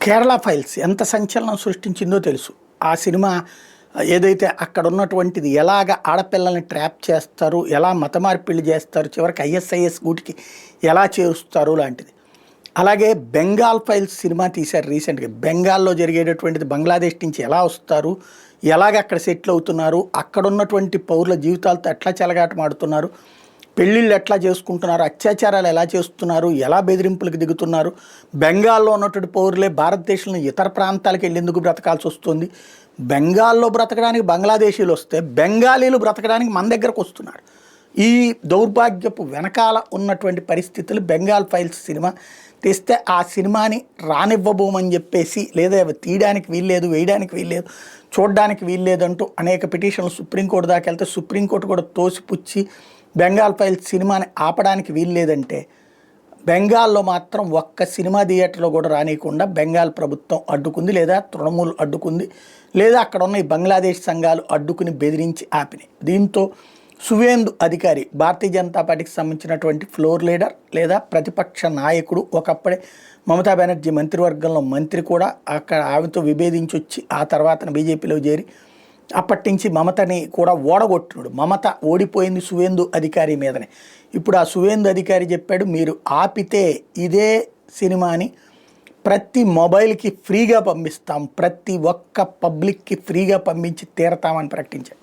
Kerala files ఎంత సంచలనం సృష్టించిందో తెలుసు. ఆ సినిమా ఏదైతే అక్కడ ఉన్నటువంటిది ఎలాగ ఆడపిల్లల్ని ట్రాప్ చేస్తారు, ఎలా మత మార్పిళ్ళు చేస్తారు, చివరికి ఐఎస్ఐఎస్ గూటికి ఎలా చేరుస్తారు లాంటిది. అలాగే బెంగాల్ ఫైల్స్ సినిమా తీశారు రీసెంట్గా. బెంగాల్లో జరిగేటటువంటిది, బంగ్లాదేశ్ నుంచి ఎలా వస్తారు, ఎలాగ అక్కడ సెటిల్ అవుతున్నారు, అక్కడ ఉన్నటువంటి పౌరుల జీవితాలతో ఎట్లా చెలగాటమాడుతున్నారు, పెళ్ళిళ్ళు ఎట్లా చేసుకుంటున్నారు, అత్యాచారాలు ఎలా చేస్తున్నారు, ఎలా బెదిరింపులకు దిగుతున్నారు, బెంగాల్లో ఉన్నటువంటి పౌరులే భారతదేశంలో ఇతర ప్రాంతాలకు వెళ్ళేందుకు బ్రతకాల్సి వస్తుంది, బెంగాల్లో బ్రతకడానికి బంగ్లాదేశీలు వస్తే బెంగాలీలు బ్రతకడానికి మన దగ్గరకు వస్తున్నారు. ఈ దౌర్భాగ్యపు వెనకాల ఉన్నటువంటి పరిస్థితులు బెంగాల్ ఫైల్స్ సినిమా తెస్తే ఆ సినిమాని రానివ్వబోమని చెప్పేసి, లేదా తీయడానికి వీల్లేదు, వేయడానికి వీల్లేదు, చూడడానికి వీల్లేదంటూ అనేక పిటిషన్లు సుప్రీంకోర్టు దాకా వెళ్తే సుప్రీంకోర్టు కూడా తోసిపుచ్చి బెంగాల్ ఫైల్స్ సినిమాని ఆపడానికి వీల్లేదంటే, బెంగాల్లో మాత్రం ఒక్క సినిమా థియేటర్లో కూడా రానియకుండా బెంగాల్ ప్రభుత్వం అడ్డుకుంది, లేదా తృణమూల్ అడ్డుకుంది, లేదా అక్కడ ఉన్న ఈ బంగ్లాదేశ్ సంఘాలు అడ్డుకుని బెదిరించి ఆపినాయి. దీంతో సువేందు అధికారి, భారతీయ జనతా పార్టీకి సంబంధించినటువంటి ఫ్లోర్ లీడర్ లేదా ప్రతిపక్ష నాయకుడు, ఒకప్పుడే మమతా బెనర్జీ మంత్రివర్గంలో మంత్రి కూడా, అక్కడ ఆమెతో విభేదించి వచ్చి ఆ తర్వాత బీజేపీలో చేరి అప్పటి నుంచి మమతని కూడా ఓడగొట్టినాడు. మమత ఓడిపోయింది సువేందు అధికారి మీదనే. ఇప్పుడు ఆ సువేందు అధికారి చెప్పాడు, మీరు ఆపితే ఇదే సినిమాని ప్రతి మొబైల్కి ఫ్రీగా పంపిస్తాం, ప్రతి ఒక్క పబ్లిక్కి ఫ్రీగా పంపించి తీరతామని ప్రకటించాడు.